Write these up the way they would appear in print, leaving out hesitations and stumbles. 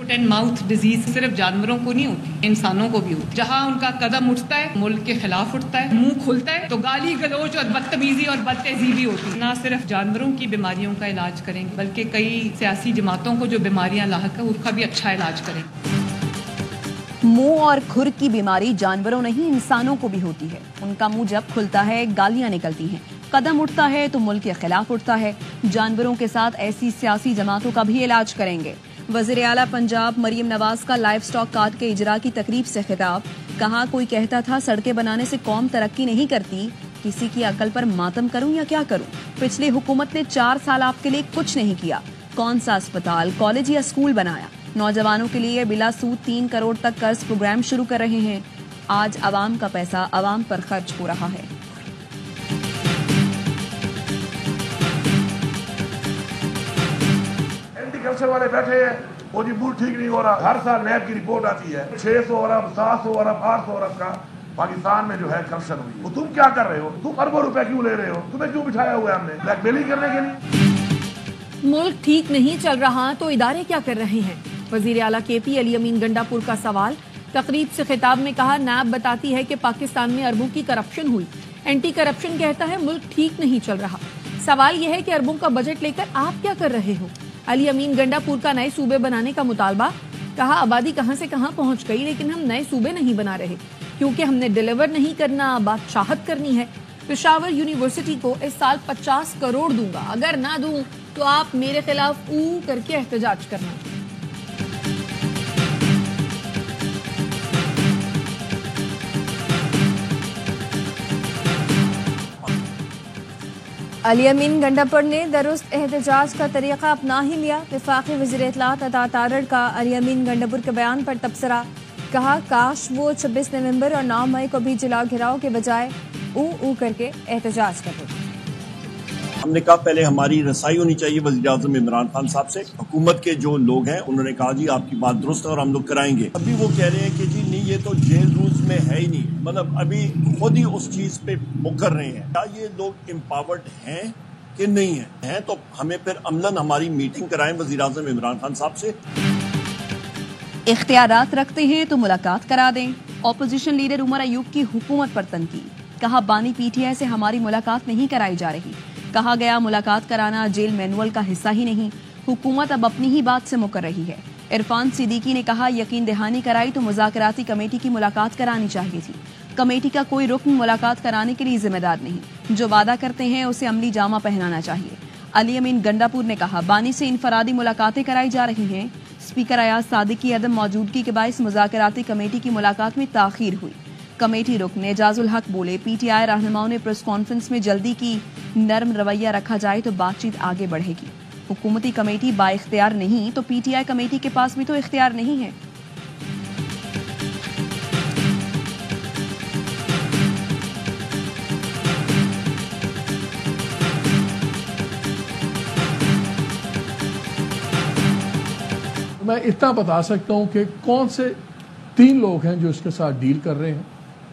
Foot and mouth disease सिर्फ जानवरों को नहीं होती, इंसानों को भी होती। जहाँ उनका कदम उठता है मुल्क के खिलाफ उठता है, मुंह खुलता है तो गाली गलौज और बदतमीजी और बदतहजीबी होती है। न सिर्फ जानवरों की बीमारियों का इलाज करेंगे बल्कि कई सियासी जमातों को जो बीमारियां लाहक है उसका भी अच्छा इलाज करेंगे। मुंह और खुर की बीमारी जानवरों नहीं इंसानों को भी होती है। उनका मुंह जब खुलता है गालियां निकलती हैं, कदम उठता है तो मुल्क के खिलाफ उठता है। जानवरों के साथ ऐसी सियासी जमातों का भी इलाज करेंगे। वज़ीर आला पंजाब मरियम नवाज का लाइफ स्टॉक कार्ड के इजरा की तकरीब से खिताब। कहा, कोई कहता था सड़कें बनाने से कौम तरक्की नहीं करती, किसी की अकल पर मातम करूं या क्या करूं। पिछली हुकूमत ने 4 साल आपके लिए कुछ नहीं किया। कौन सा अस्पताल, कॉलेज या स्कूल बनाया? नौजवानों के लिए बिला सूद 3 करोड़ तक कर्ज प्रोग्राम शुरू कर रहे हैं। आज अवाम का पैसा अवाम पर खर्च हो रहा है। एंटी करप्शन वाले बैठे हैं, वो जी मूड ठीक नहीं हो रहा। हर साल नैब की रिपोर्ट आती है 600 अरब 700 अरब 800 अरब का पाकिस्तान में जो है करप्शन हुई। तो तुम क्या कर रहे हो? तुम अरबों रुपए क्यों ले रहे हो? तुम्हें क्यों बिठाया हुआ है हमने ब्लैकमेलिंग करने के लिए? मुल्क ठीक नहीं चल रहा तो इदारे क्या कर रहे हैं? वजीर आला KP अली अमीन गंडापुर का सवाल। तकरीब से खिताब में कहा, नैब बताती है कि पाकिस्तान में अरबों की करप्शन हुई, एंटी करप्शन कहता है मुल्क ठीक नहीं चल रहा। सवाल यह है कि अरबों का बजट लेकर आप क्या कर रहे हो? अली अमीन गंडापुर का नए सूबे बनाने का मुतालबा। कहा, आबादी कहां से कहां पहुंच गई लेकिन हम नए सूबे नहीं बना रहे क्योंकि हमने डिलीवर नहीं करना, बादशाहत करनी है। पेशावर यूनिवर्सिटी को इस साल 50 करोड़ दूंगा, अगर ना दूं तो आप मेरे खिलाफ ऊ करके एहतजाज करना। अली अमीन गंडापुर ने दुरुस्त एहतजाज का तरीका अपना ही लिया। वफाकी वज़ीर इत्तलात अता तारड़ का अली अमीन गंडापुर के बयान पर तबसरा। कहा, काश वो 26 नवंबर और 9 मई को भी जलाओ घिराव के बजाय ऊ करके एहतजाज करते। हमने कहा पहले हमारी रसाई होनी चाहिए वज़ीर आज़म इमरान खान साहब से। हुकूमत के जो लोग हैं उन्होंने कहा जी आपकी बात दुरुस्त है और हम लोग कराएंगे। अभी वो कह रहे हैं कि जी नहीं ये तो जेल रूल्स में है ही नहीं, मतलब अभी खुद ही उस चीज पे मुकर रहे हैं। क्या ये लोग एम्पावर्ड हैं कि नहीं है? तो हमें फिर अमलन हमारी मीटिंग कराएं वज़ीर आज़म इमरान खान साहब से। इख्तियारात रखते हैं तो मुलाकात करा दें। ऑपोजिशन लीडर उमर अयूब की हुकूमत पर तनकीद। कहा, बानी PTI से हमारी मुलाकात नहीं कराई जा रही। कहा गया, मुलाकात कराना जेल मैनुअल का हिस्सा ही नहीं। हुकूमत अब अपनी ही बात से मुकर रही है। इरफान सिद्दीकी ने कहा, यकीन दहानी कराई तो मुज़ाकराती कमेटी की मुलाकात करानी चाहिए थी। कमेटी का कोई रुकन मुलाकात कराने के लिए जिम्मेदार नहीं। जो वादा करते हैं उसे अमली जामा पहनाना चाहिए। अली अमीन गंडापुर ने कहा, बानी से इनफरादी मुलाकातें कराई जा रही हैं। स्पीकर अयाज सादिक की अदम मौजूदगी के बायस मुज़ाकराती कमेटी की मुलाकात में ताखीर हुई। कमेटी रुकन एजाजुल हक बोले, PTI रहनुमाओं ने प्रेस कॉन्फ्रेंस में जल्दी की नरम रवैया रखा जाए तो बातचीत आगे बढ़ेगी। हुकूमती कमेटी बाइख्तियार नहीं तो PTI कमेटी के पास भी तो इख्तियार नहीं है। मैं इतना बता सकता हूं कि कौन से 3 लोग हैं जो इसके साथ डील कर रहे हैं।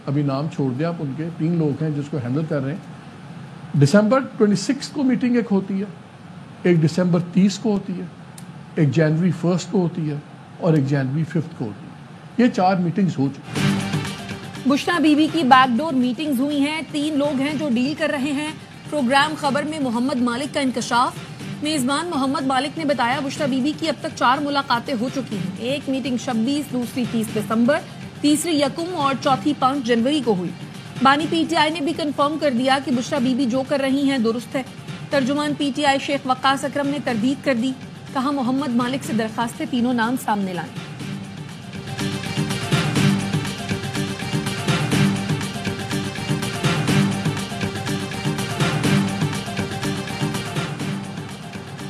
अभी नाम छोड़ दिया आप उनके। 3 लोग हैं जिसको हैंडल कर रहे हैं। दिसंबर 26 को मीटिंग एक होती है, एक दिसंबर 30 को होती है, एक जनवरी 1 को होती है और एक जनवरी 5 को होती है। ये 4 मीटिंग्स हो चुकी हैं। बुशरा बीबी की बैकडोर मीटिंग्स हुई हैं। 3 लोग हैं जो डील कर रहे हैं। प्रोग्राम खबर में मोहम्मद मालिक का इंकशाफ। मेजबान मोहम्मद मालिक ने बताया, बुशरा बीबी की अब तक 4 मुलाकातें हो चुकी हैं। एक मीटिंग 26, दूसरी 30 दिसंबर, तीसरी यकुम और चौथी 5 जनवरी को हुई। बानी PTI ने भी कंफर्म कर दिया कि बुशरा बीबी जो कर रही हैं दुरुस्त है। तर्जुमान PTI शेख वक्कास अकरम ने तरदीद कर दी। कहा, मोहम्मद मालिक से दरखास्त 3 नाम सामने लाएं।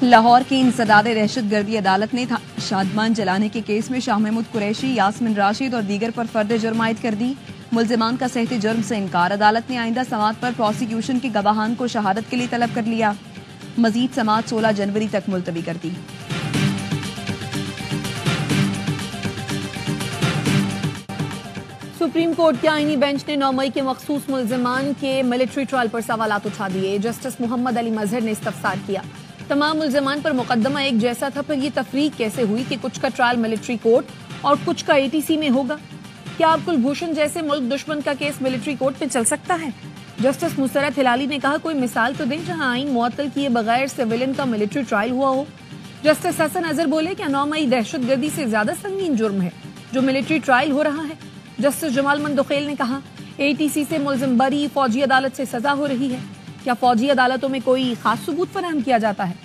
लाहौर की इंसदाद दहशतगर्दी अदालत ने शादमान जलाने के केस में शाह महमूद कुरैशी, यास्मिन राशिद और दीगर पर फर्द जुर्म आयद कर दी। मुल्जिमान का सहते जुर्म से इनकार। अदालत ने आइंदा समात पर प्रोसिक्यूशन के गवाहान को शहादत के लिए तलब कर लिया। मजीद समात 16 जनवरी तक मुलतवी कर दी। सुप्रीम कोर्ट के आईनी बेंच ने 9 मई के मखसूस मुल्जिमान के मिलिट्री ट्रायल पर सवालात उठा दिए। जस्टिस मोहम्मद अली मजहर ने इस्तफसार किया। तमाम मुल्ज़मान पर मुकदमा एक जैसा था, पर यह तफरीक कैसे हुई कि कुछ का ट्रायल मिलिट्री कोर्ट और कुछ का ATC में होगा? क्या अब कुलभूषण जैसे मुल्क दुश्मन का केस मिलिट्री कोर्ट में चल सकता है? जस्टिस मुसरत हिलाली ने कहा, कोई मिसाल तो दें जहां आइन मुअत्तल किए बगैर सिविलियन का मिलिट्री ट्रायल हुआ हो। जस्टिस हसन अजहर बोले कि 9 मई दहशतगर्दी से ज्यादा संगीन जुर्म है जो मिलिट्री ट्रायल हो रहा है। जस्टिस जमाल मंदुखेल ने कहा, ATC से मुल्जिम बरी, फौजी अदालत से सजा हो रही है। क्या फौजी अदालतों में कोई खास सबूत फराहम किया जाता है?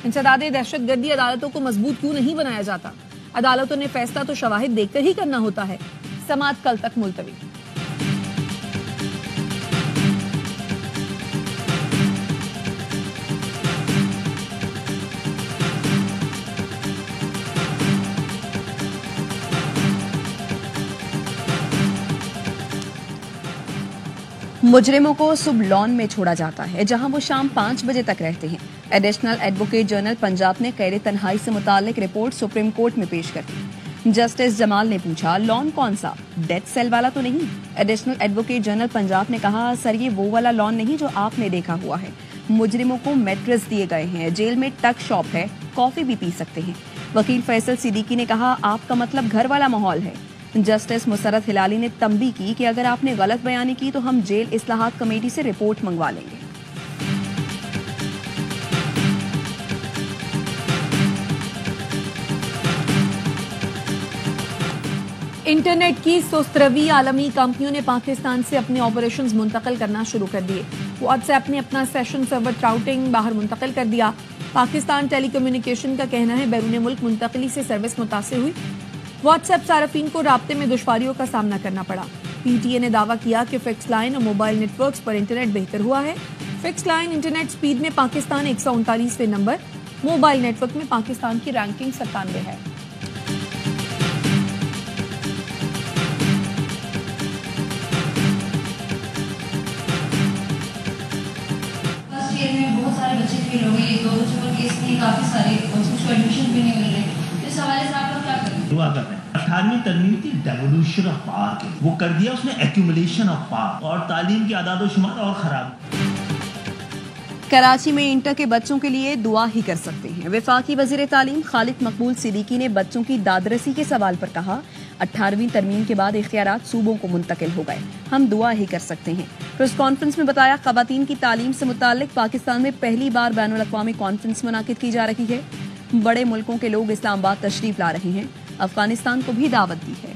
इंसदादे दहशतगर्दी अदालतों को मजबूत क्यों नहीं बनाया जाता? अदालतों ने फैसला तो शवाहिद देखकर ही करना होता है। समाअत कल तक मुलतवी। मुजरिमों को सुब लॉन में छोड़ा जाता है जहां वो शाम 5 बजे तक रहते हैं। एडिशनल एडवोकेट जनरल पंजाब ने कैद तन्हाई से मुताल्लिक रिपोर्ट सुप्रीम कोर्ट में पेश कर दी। जस्टिस जमाल ने पूछा, लॉन कौन सा, डेथ सेल वाला तो नहीं? एडिशनल एडवोकेट जनरल पंजाब ने कहा, सर ये वो वाला लॉन नहीं जो आपने देखा हुआ है। मुजरिमों को मैट्रेस दिए गए हैं, जेल में टक शॉप है, कॉफी भी पी सकते हैं। वकील फैसल सिद्दीकी ने कहा, आपका मतलब घर वाला माहौल है। जस्टिस मुसरत हिलाली ने तंबीह की कि अगर आपने गलत बयानी की तो हम जेल इस्लाहात कमेटी से रिपोर्ट मंगवा लेंगे। इंटरनेट की सुस्तरवी आलमी कंपनियों ने पाकिस्तान से अपने ऑपरेशंस मुंतकिल करना शुरू कर दिए। व्हाट्सएप ने अपना सेशन सर्वर राउटिंग बाहर मुंतकिल कर दिया। पाकिस्तान टेलीकम्युनिकेशन का कहना है बैरून मुल्क मुंतकली से सर्विस मुतासिर हुई। व्हाट्सएप सार्फिन को राब्ते में दुश्वारियों का सामना करना पड़ा। PTA ने दावा किया कि फिक्स लाइन और मोबाइल नेटवर्क्स पर इंटरनेट बेहतर हुआ है। फिक्स लाइन इंटरनेट स्पीड में पाकिस्तान 139वें नंबर, मोबाइल नेटवर्क में पाकिस्तान की रैंकिंग 97 है। बहुत सारे बच्चे फेल हो गए, 2 बच्चों पर केस नहीं, काफी सारे कुछ एडमिशन भी नहीं मिल रहे। इस हवाले से आप लोग क्या करें? दुआ कर रहे हैं। 18वीं तरमीम थी डेवोल्यूशन ऑफ पावर के, वो कर दिया उसने एक्यूमुलेशन ऑफ पावर, और तालीम की आदाद-ओ-शुमार और खराब। कराची में इंटर के बच्चों के लिए दुआ ही कर सकते हैं। वफाकी वजीर तालीम खालिद मकबूल सिद्दीकी ने बच्चों की दादरसी के सवाल पर कहा, 18वीं तरमीम के बाद इख्तियारात सूबों को मुंतकिल हो गए, हम दुआ ही कर सकते हैं। प्रेस कॉन्फ्रेंस में बताया, खवातीन की तालीम से मुताल्लिक पाकिस्तान में पहली बार बैनुल अक़वामी कॉन्फ्रेंस मुनाकिद की जा रही है। बड़े मुल्कों के लोग इस्लामाबाद तशरीफ ला रहे हैं। अफगानिस्तान को भी दावत दी है।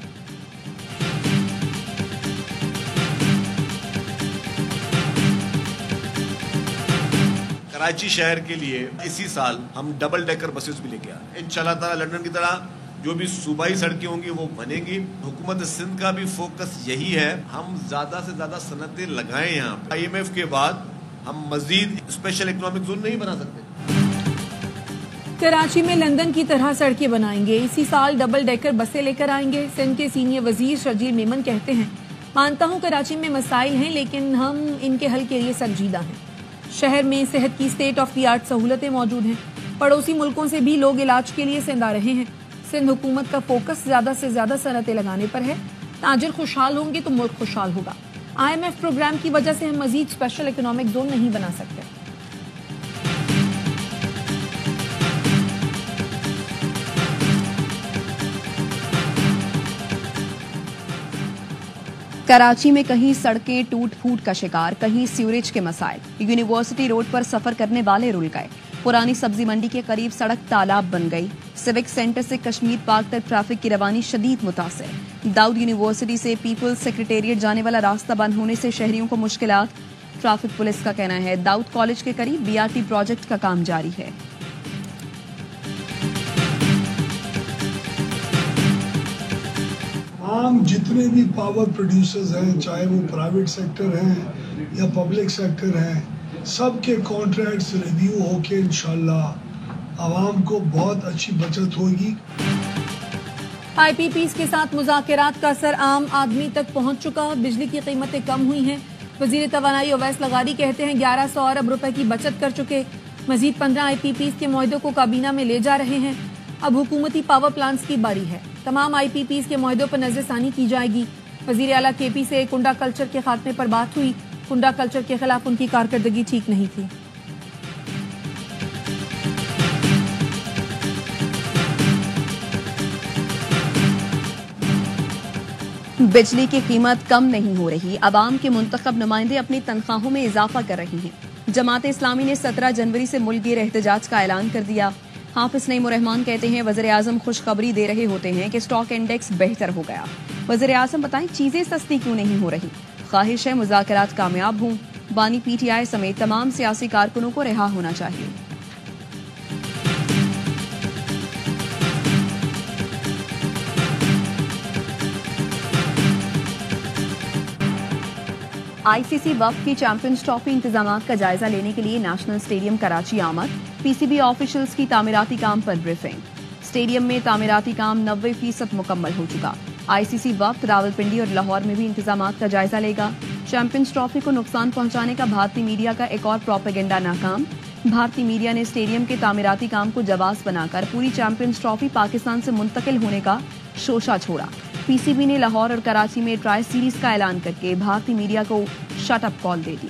कराची शहर के लिए इसी साल हम डबल डेकर बसेस भी लेके आ रहे हैं। इंशाल्लाह ताला लंदन की तरह जो भी सूबाई सड़कें होंगी वो बनेगी। हुकूमत सिंध का भी फोकस यही है, हम ज्यादा से ज्यादा सनतें लगाएं। यहाँ पे IMF के बाद हम मजीद स्पेशल इकोनॉमिक जोन नहीं बना सकते। कराची में लंदन की तरह सड़कें बनाएंगे, इसी साल डबल डेकर बसें लेकर आएंगे। सिंध के सीनियर वजीर शर्जील मेमन कहते हैं, मानता हूं कराची में मसाइल हैं लेकिन हम इनके हल के लिए संजीदा हैं। शहर में सेहत की स्टेट ऑफ द आर्ट सहूलतें मौजूद हैं। पड़ोसी मुल्कों से भी लोग इलाज के लिए सिंध आ रहे हैं। सिंध हुकूमत का फोकस ज्यादा से ज्यादा सनतें लगाने पर है। ताजिर खुशहाल होंगे तो मुल्क खुशहाल होगा। IMF प्रोग्राम की वजह से हम मजीद स्पेशल इकोनॉमिक जोन नहीं बना सकते। कराची में कहीं सड़कें टूट फूट का शिकार, कहीं सीवरेज के मसाइल। यूनिवर्सिटी रोड पर सफर करने वाले रुल गए। पुरानी सब्जी मंडी के करीब सड़क तालाब बन गई। सिविक सेंटर से कश्मीर पार्क तक ट्रैफिक की रवानी शदीद मुतासिर। दाऊद यूनिवर्सिटी से पीपल्स सेक्रेटेरिएट जाने वाला रास्ता बंद होने से शहरियों को मुश्किलात। ट्रैफिक पुलिस का कहना है दाऊद कॉलेज के करीब BRT प्रोजेक्ट का काम जारी है। आम जितने भी पावर प्रोड्यूसर्स हैं, चाहे वो प्राइवेट सेक्टर हैं या पब्लिक सेक्टर हैं, सबके कॉन्ट्रैक्ट्स रिव्यू होके इंशाल्लाह आवाम को बहुत अच्छी बचत होगी। IPPs के साथ मुज़ाकरात का असर आम आदमी तक पहुंच चुका। बिजली की कीमतें कम हुई हैं। वज़ीर तवानाई ओवैस लगारी कहते हैं 1100 अरब रुपए की बचत कर चुके। मजीद 15 IPPs के मुआहदों को काबीना में ले जा रहे हैं। अब हुकूमती पावर प्लांट्स की बारी है। तमाम IPPs के मुआहदों पर नजरसानी की जाएगी। वज़ीर आला KP से कुंडा कल्चर के खात्मे पर बात हुई। कुंडा कल्चर के खिलाफ उनकी कारकर्दगी ठीक नहीं थी। बिजली की कीमत कम नहीं हो रही, अवाम के मुंतखब नुमाइंदे अपनी तनख्वाहों में इजाफा कर रहे हैं। जमात इस्लामी ने 17 जनवरी से मुल्क गिर एहतजाज का ऐलान कर दिया। हाफिज नईम उर रहमान कहते हैं वज़ीर आज़म खुशखबरी दे रहे होते हैं कि स्टॉक इंडेक्स बेहतर हो गया। वज़ीर आज़म बताएं चीजें सस्ती क्यों नहीं हो रही, ख्वाहिश है मुज़ाकरात कामयाब हों। बानी PTI समेत तमाम सियासी कारकुनों को रिहा होना चाहिए। ICC वक्फ की चैंपियंस ट्रॉफी इंतजामात का जायजा लेने के लिए नेशनल स्टेडियम कराची आमद। PCB ऑफिशियल्स की तामीराती काम पर ब्रीफिंग। स्टेडियम में तामीराती काम 90% मुकम्मल हो चुका। ICC वक्त रावलपिंडी और लाहौर में भी इंतजामात का जायजा लेगा। चैंपियंस ट्रॉफी को नुकसान पहुंचाने का भारतीय मीडिया का एक और प्रोपेगेंडा नाकाम। भारतीय मीडिया ने स्टेडियम के तामीराती काम को जवाब बनाकर पूरी चैंपियंस ट्रॉफी पाकिस्तान से मुंतकिल होने का शोशा छोड़ा। PCB ने लाहौर और कराची में ट्राई सीरीज का ऐलान करके भारतीय मीडिया को शट अप कॉल दे दी।